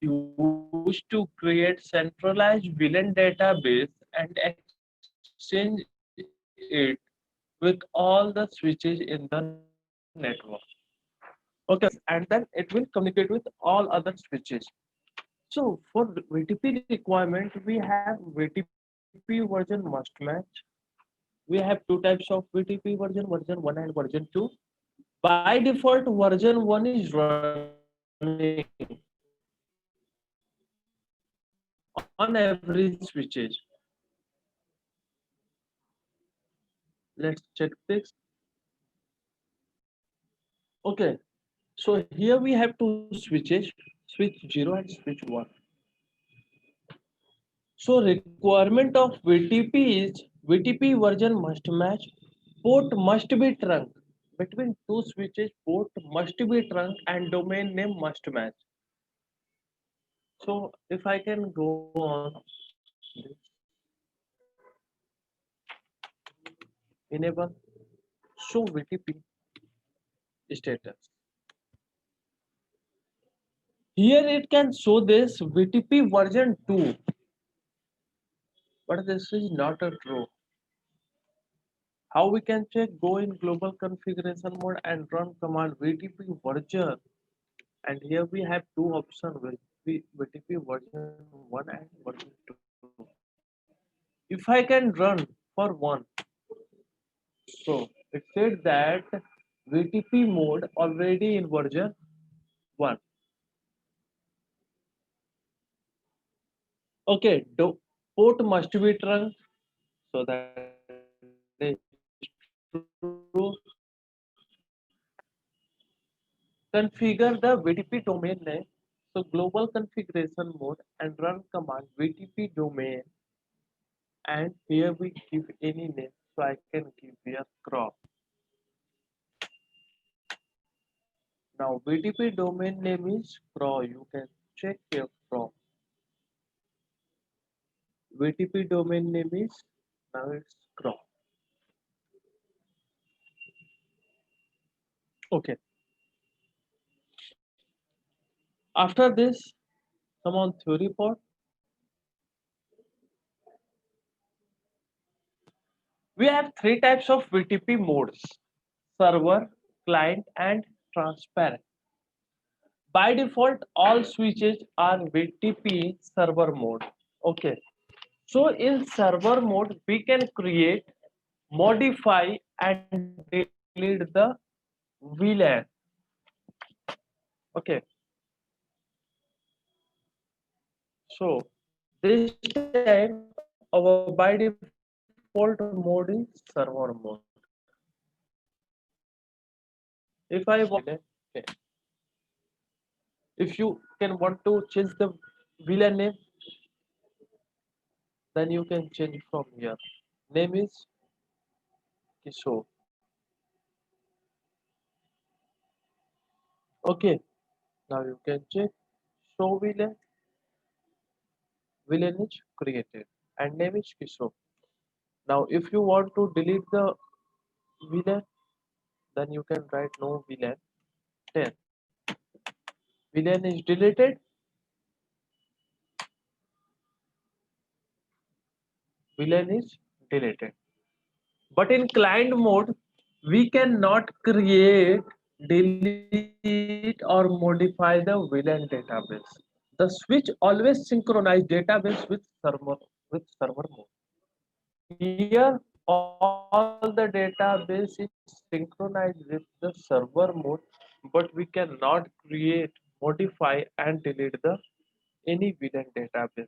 used to create centralized VLAN database and exchange it with all the switches in the network. Okay, and then it will communicate with all other switches. So for VTP requirement, we have VTP version must match. We have two types of VTP version 1 and version 2. By default, version 1 is running on every switches. Let's check this. Okay, so here we have two switches, switch 0 and switch 1. So requirement of VTP is VTP version must match, port must be trunk. Between two switches, port must be trunk and domain name must match. So if I can go on this, enable show VTP status. Here it can show this VTP version 2, but this is not a true. How we can check? Go in global configuration mode and run command VTP version. And here we have two options with VTP version 1 and version 2. If I can run for 1, so it said that VTP mode already in version 1. Okay, port must be trunk, so that is true. Configure the VTP domain name. So global configuration mode and run command VTP domain, and here we give any name. So I can give here crop. Now VTP domain name is CRO. You can check here CRO. VTP domain name is now it's CRO. Okay. After this, come on theory part. We have three types of VTP modes: server, client, and transparent. By default, all switches are VTP server mode. Okay. So in server mode, we can create, modify, and delete the VLAN. Okay. So this time our by default mode is server mode. If I want to change the VLAN, if you can want to change the VLAN name, then you can change from here. Name is Kishore. Okay. Now you can check show VLAN. VLAN is created and name is Kishore. Now if you want to delete the VLAN, then you can write no VLAN 10. VLAN is deleted. VLAN is deleted. But in client mode, we cannot create, delete, or modify the VLAN database. The switch always synchronize database with server mode. Here, all the database is synchronized with the server mode, but we cannot create, modify, and delete the any VLAN database.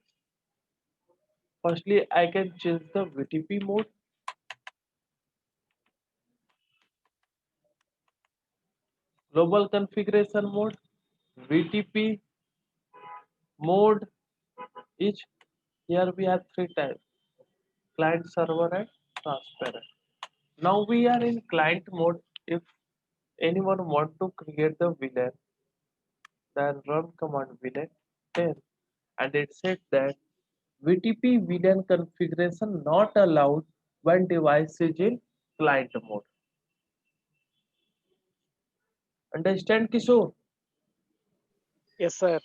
Firstly, I can change the VTP mode. Global configuration mode, VTP mode is, here we have three types: client, server, and transparent. Now we are in client mode. If anyone want to create the VLAN, then run command VLAN 10, and it said that VTP VLAN configuration not allowed when device is in client mode. Understand, Kishore? Yes, sir.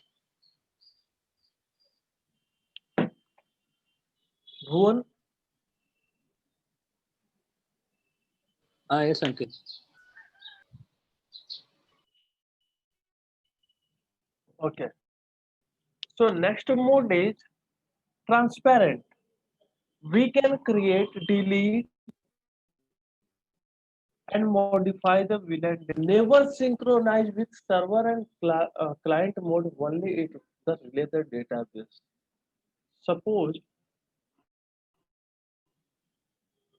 Bhuvan? Yes, Ankit. Okay. So next mode is transparent. We can create, delete, and modify the VLAN. Never synchronize with server and client mode only it the related database. Suppose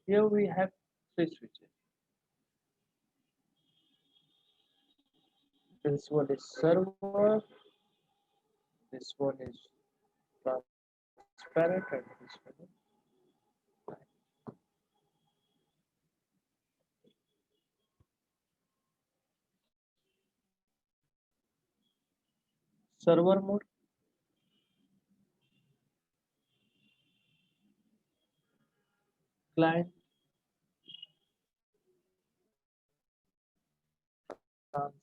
here we have three switches. This one is server, this one is transparent, and this one is server mode, client, transparent.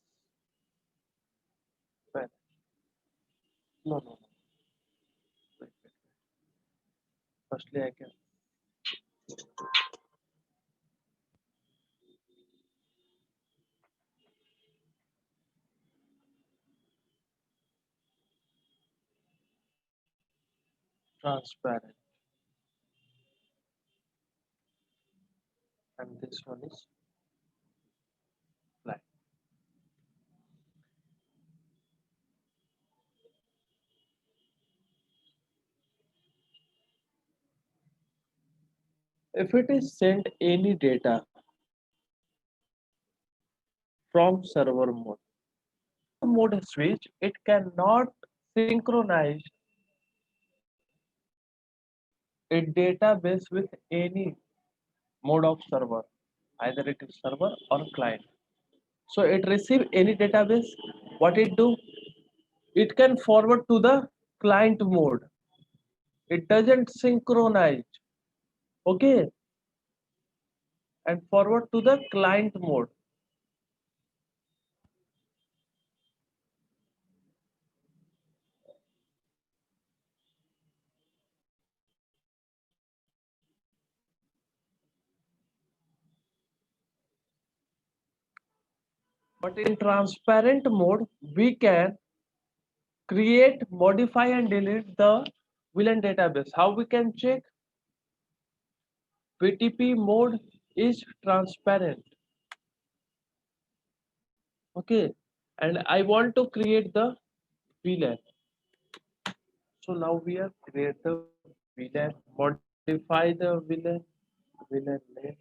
No, no, no. Wait, wait. Firstly, I can transparent, and this one is client. If it is sent any data from server mode switch, it cannot synchronize a database with any mode of server, either it is server or client. So it receive any database, what it do? It can forward to the client mode. It doesn't synchronize, okay, and forward to the client mode. But in transparent mode, we can create, modify, and delete the VLAN database. How we can check? PTP mode is transparent. Okay, and I want to create the VLAN. So now we are create the VLAN, modify the VLAN name,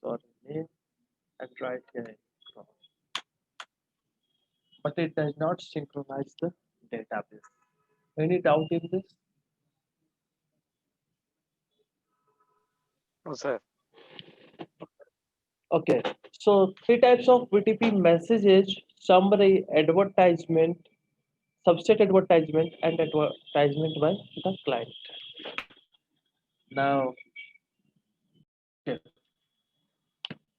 sorry, name, and write here. But it does not synchronize the database. Any doubt in this? No, sir. Okay, so three types of VTP messages: summary, advertisement, subset advertisement, and advertisement by the client. Now, okay.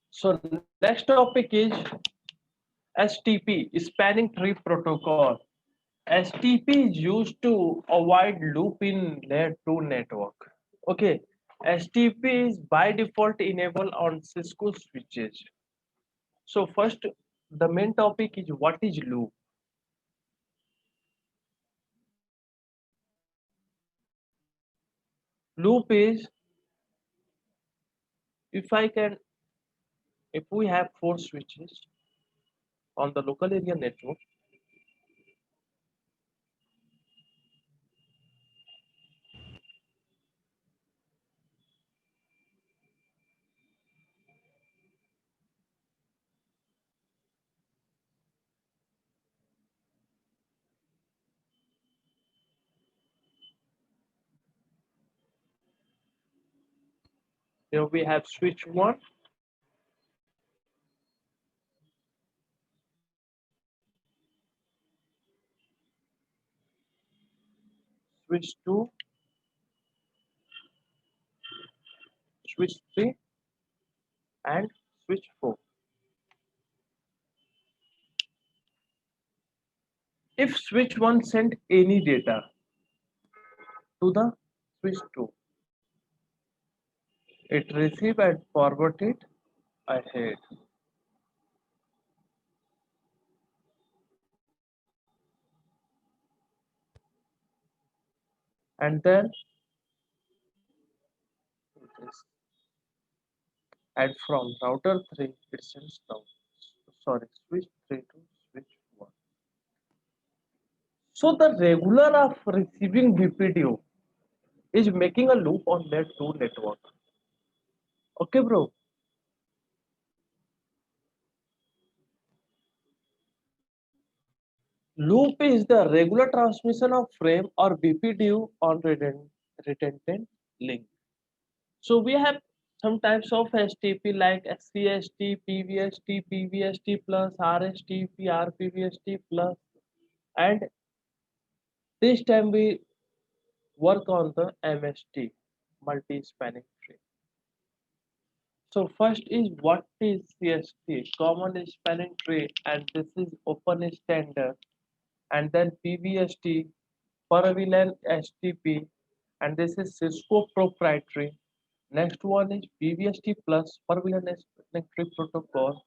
So next topic is STP, Spanning Tree Protocol. STP is used to avoid loop in layer 2 network. Okay, STP is by default enabled on Cisco switches. So first, the main topic is what is loop. Loop is, if I can, if we have four switches on the local area network, here we have switch 1, switch 2, switch 3, and switch 4. If switch 1 sent any data to the switch 2, It receive and forward it ahead. And then it is, and from router 3 it sends down. Sorry, switch 3 to switch 1. So the regular of receiving BPDO is making a loop on that two network. Okay, bro. Loop is the regular transmission of frame or BPDU on redundant link. So we have some types of STP like CST, PVST, PVST plus, RSTP, RPVST plus, and this time we work on the MST, multi-spanning tree. So first is what is CST, common spanning tree, and this is open standard, and then PVST, Parallel STP, and this is Cisco proprietary. Next one is PVST plus Parallel Tree Protocol.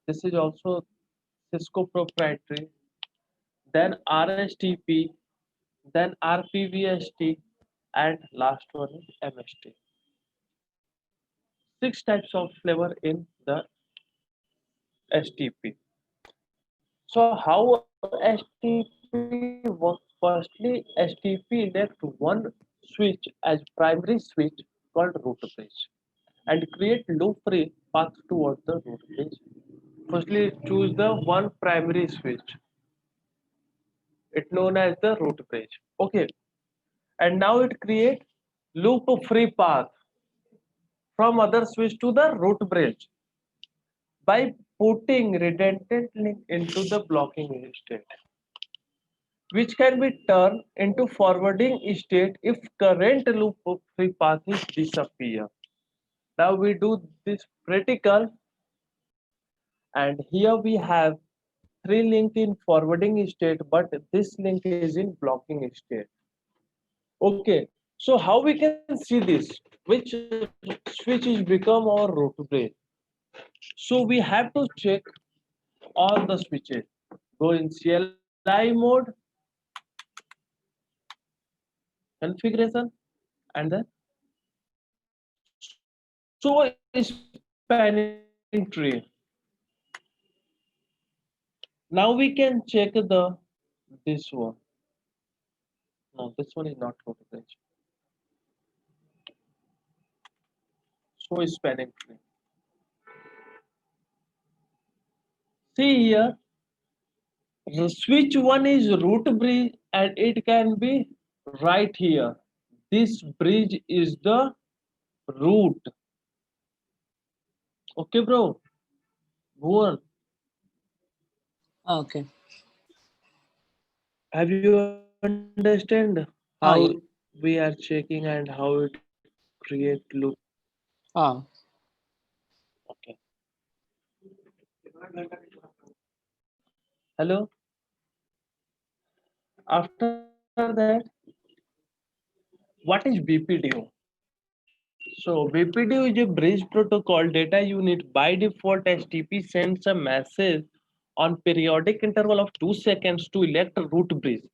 This is also Cisco proprietary. Then RSTP, then RPVST, and last one is MST. Six types of flavor in the STP. So how STP works? Firstly, STP elect one switch as primary switch called root bridge and create loop-free path towards the root bridge. Firstly, choose the one primary switch. It known as the root bridge. Okay, and now it create loop-free path from other switch to the root bridge by putting redundant link into the blocking state, which can be turned into forwarding state if current loop free path is disappear. Now we do this practical, and here we have three link in forwarding state, but this link is in blocking state. Okay, so how we can see this? Which switch is become our root bridge? So we have to check all the switches. Go in CLI mode, configuration, and then so spanning tree. Now we can check the this one. No, this one is not root bridge. So spanning tree. See here, the switch one is root bridge, and it can be right here. This bridge is the root. Okay, bro. Bhuvan, Okay. have you understand how Yeah. we are checking and how it create loop? Ah, Okay. Hello. After that, what is BPDO? So BPDO is a bridge protocol data unit. By default, STP sends a message on periodic interval of 2 seconds to elect a root bridge.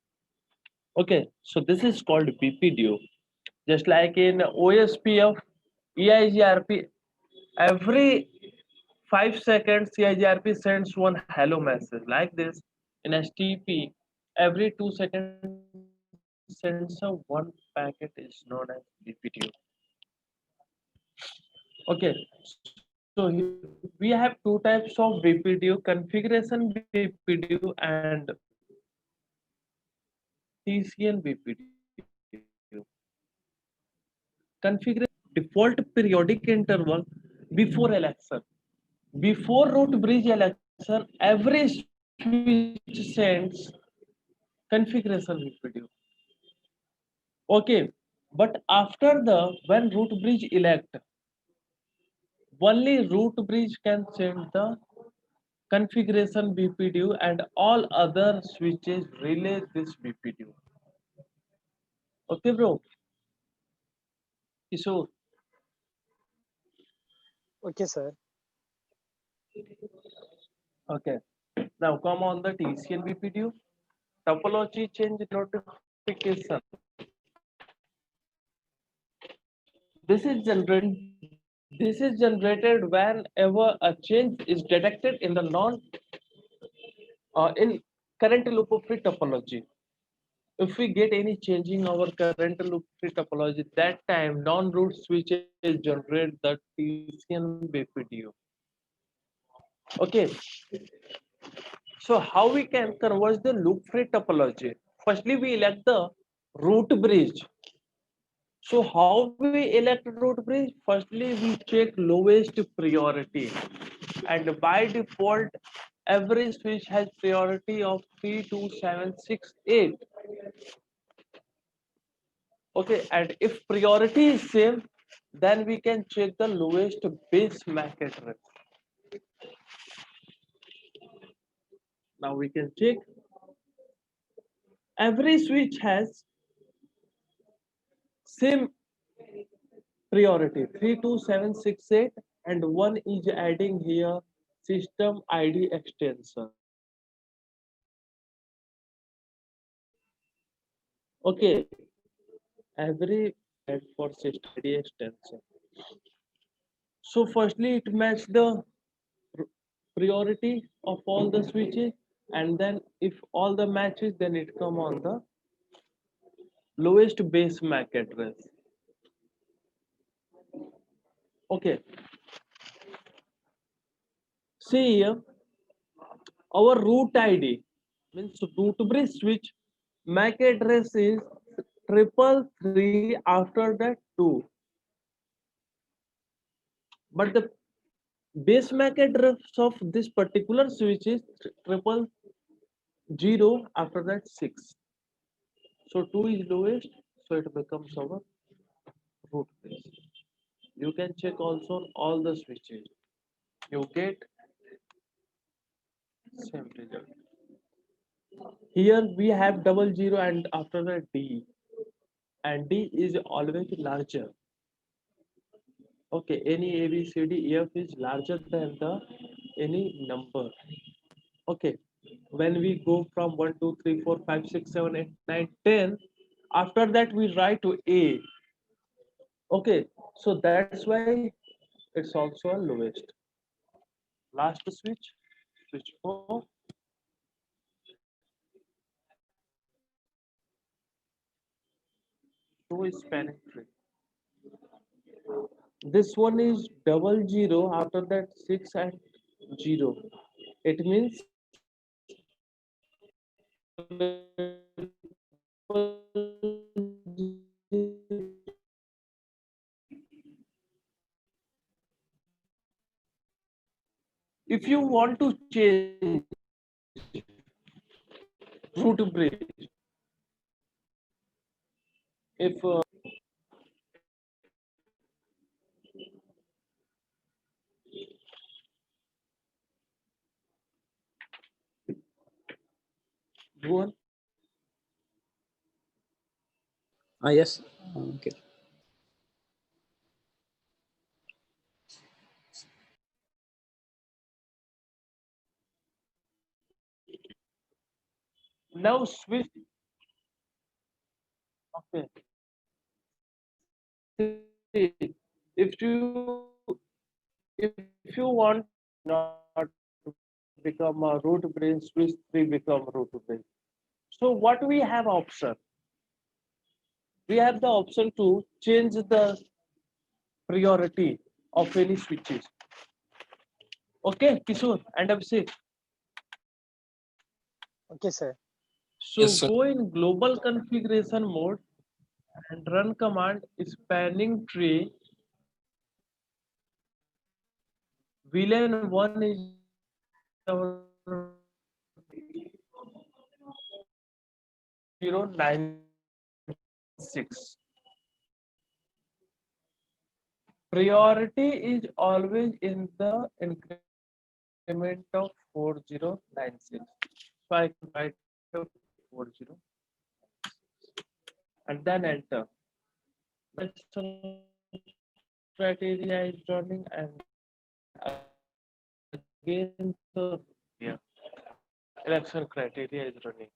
Okay, so this is called BPDO. Just like in OSPF, EIGRP, every 5 seconds CIGRP sends one hello message like this. In STP, every 2 seconds sends a one packet is known as BPDO. Okay, so we have two types of BPDO: configuration BPDO and TCN BPDO. Configuration default periodic interval before election. Before root bridge election, every switch sends configuration BPDO. Okay, but after the when root bridge elect, only root bridge can send the configuration BPDU and all other switches relay this BPDU. Okay, bro. Kishore. Okay, sir. Okay. Now come on the TCN BPDU. Topology change notification. This is generated whenever a change is detected in the non in current loop free topology. If we get any changing our current loop free topology, that time non-root switches generate the TCN BPDU. Okay, so how we can converge the loop free topology? Firstly, we elect the root bridge. So how we elect root bridge? Firstly, we check lowest priority, and by default, every switch has priority of 32768. Okay, and if priority is same, then we can check the lowest base MAC address. Now we can check every switch has same priority 32768, and one is adding here system ID extension. Okay, every add for system ID extension. So firstly, it match the priority of all the switches, and then if all the matches, then it come on the lowest base MAC address. Okay, see here, our root ID means root bridge switch MAC address is 333 after that 2, but the base MAC address of this particular switch is 000 after that 6. So 2 is lowest, so it becomes our root base. You can check also on all the switches. You get same result. Here we have 00 and after that D, and D is always larger. Okay, any A B C D E F is larger than the any number. Okay, when we go from 1 2 3 4 5 6 7 8 9 10, after that we write to A. Okay, so that's why it's also a lowest. Last switch, switch 4, two is spanning tree. This one is 00 after that 6 and 0. It means if you want to change root bridge, if go on. Yes. Okay. Now switch. Okay, if you want not to become a root bridge, switch 3 become root bridge. So what we have option? We have the option to change the priority of any switches. Okay, Kishore and Abhishek. Okay, sir. So Yes, sir. go in global configuration mode and run command spanning tree. VLAN 1 is our 096. Priority is always in the increment of 4096. So I can write 40 and then enter. Next criteria is running and again, so yeah, election criteria is running.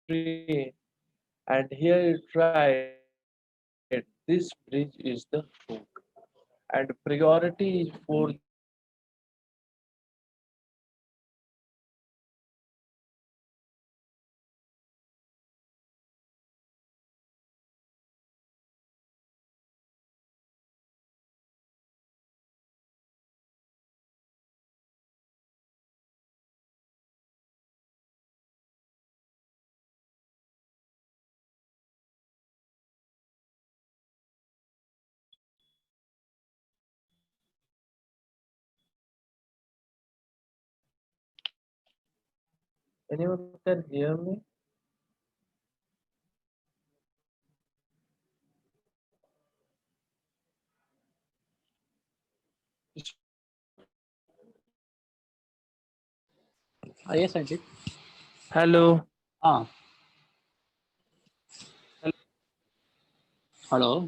Free. And here it right, this bridge is the hook. And priority is for the anyone can hear me? Yes, Anshit. Hello. Ah, hello.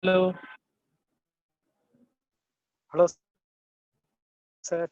Hello. Hello, sir.